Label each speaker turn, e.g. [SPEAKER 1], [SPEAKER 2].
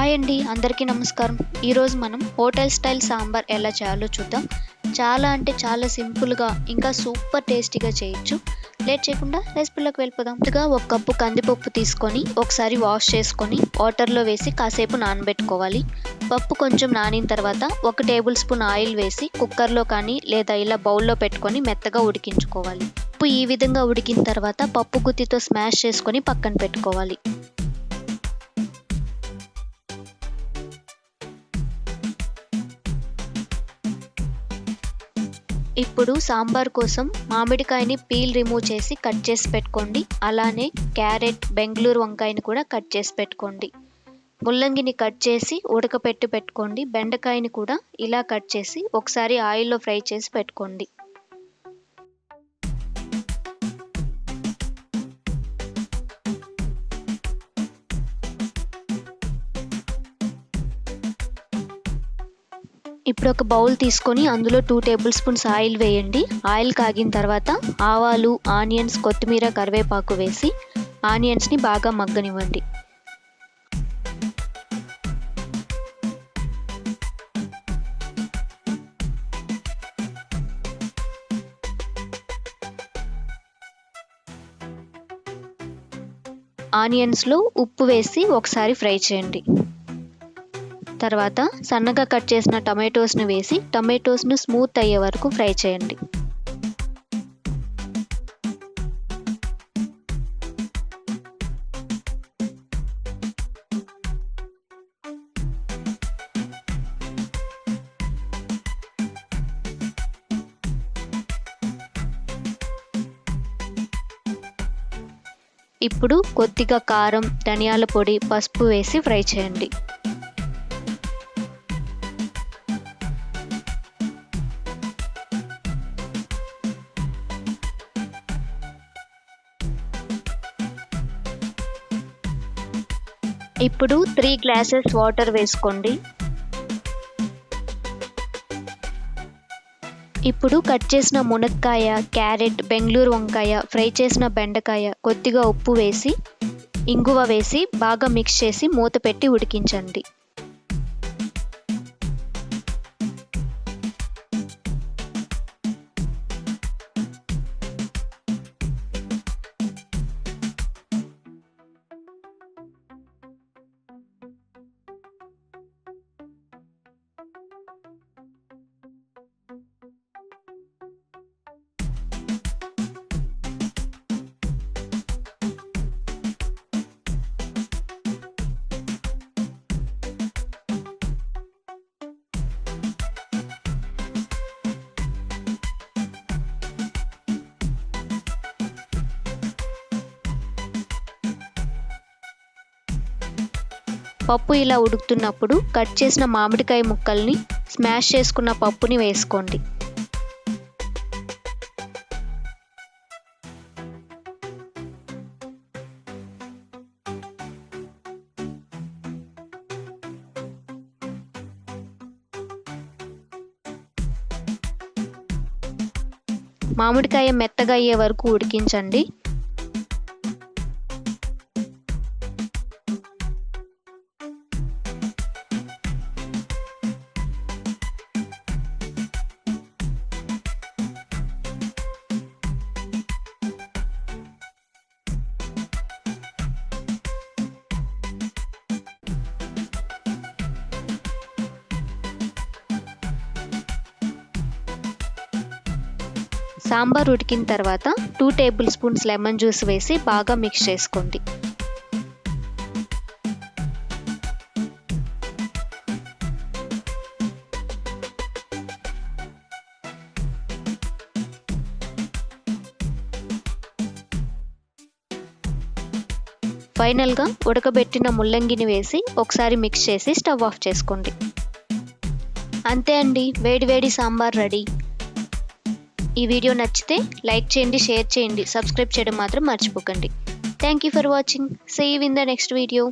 [SPEAKER 1] Hi అండి, అందరికీ నమస్కారం. ఈరోజు మనం హోటల్ స్టైల్ సాంబార్ ఎలా చేయాలో చూద్దాం. చాలా అంటే చాలా సింపుల్గా ఇంకా సూపర్ టేస్టీగా చేయొచ్చు. లేట్ చేయకుండా రెసిపీలోకి వెళ్ళిపోదాం. ముందుగా ఒక కప్పు కందిపప్పు తీసుకొని ఒకసారి వాష్ చేసుకొని వాటర్లో వేసి కాసేపు నానబెట్టుకోవాలి. పప్పు కొంచెం నానిన తర్వాత 1 టేబుల్ స్పూన్ ఆయిల్ వేసి కుక్కర్లో కానీ లేదా ఇలా బౌల్లో పెట్టుకొని మెత్తగా ఉడికించుకోవాలి. పప్పు ఈ విధంగా ఉడికిన తర్వాత పప్పు గుత్తితో స్మాష్ చేసుకొని పక్కన పెట్టుకోవాలి. ఇప్పుడు సాంబార్ కోసం మామిడికాయని పీల్ రిమూవ్ చేసి కట్ చేసి పెట్టుకోండి. అలానే క్యారెట్, బెంగళూరు వంకాయని కూడా కట్ చేసి పెట్టుకోండి. ముల్లంగిని కట్ చేసి ఉడకపెట్టి పెట్టుకోండి. బెండకాయని కూడా ఇలా కట్ చేసి ఒకసారి ఆయిల్లో ఫ్రై చేసి పెట్టుకోండి. ఇప్పుడు ఒక బౌల్ తీసుకొని అందులో 2 టేబుల్ స్పూన్స్ ఆయిల్ వేయండి. ఆయిల్ కాగిన తర్వాత ఆవాలు, ఆనియన్స్, కొత్తిమీర, కరివేపాకు వేసి ఆనియన్స్ని బాగా మగ్గనివ్వండి. ఆనియన్స్లో ఉప్పు వేసి ఒకసారి ఫ్రై చేయండి. తర్వాత సన్నగా కట్ చేసిన టమాటోస్ను వేసి టమాటోస్ను స్మూత్ అయ్యే వరకు ఫ్రై చేయండి. ఇప్పుడు కొద్దిగా కారం, ధనియాల పొడి, పసుపు వేసి ఫ్రై చేయండి. ఇప్పుడు 3 గ్లాసెస్ వాటర్ వేసుకోండి. ఇప్పుడు కట్ చేసిన మునక్కాయ, క్యారెట్, బెంగళూరు వంకాయ, ఫ్రై చేసిన బెండకాయ, కొద్దిగా ఉప్పు వేసి ఇంగువ వేసి బాగా మిక్స్ చేసి మూత పెట్టి ఉడికించండి. పప్పు ఇలా ఉడుకుతున్నప్పుడు కట్ చేసిన మామిడికాయ ముక్కల్ని స్మాష్ చేసుకున్న పప్పుని వేసుకోండి. మామిడికాయ మెత్తగా అయ్యే వరకు ఉడికించండి. సాంబార్ ఉడికిన తర్వాత 2 టేబుల్ స్పూన్స్ లెమన్ జ్యూస్ వేసి బాగా మిక్స్ చేసుకోండి. ఫైనల్గా ఉడకబెట్టిన ముల్లంగిని వేసి ఒకసారి మిక్స్ చేసి స్టవ్ ఆఫ్ చేసుకోండి. అంతే అండి, వేడివేడి సాంబార్ రెడీ. ఈ వీడియో నచ్చితే లైక్ చేయండి, షేర్ చేయండి, సబ్స్క్రైబ్ చేయడం మాత్రం మర్చిపోకండి. Thank you for watching. See you in the next video.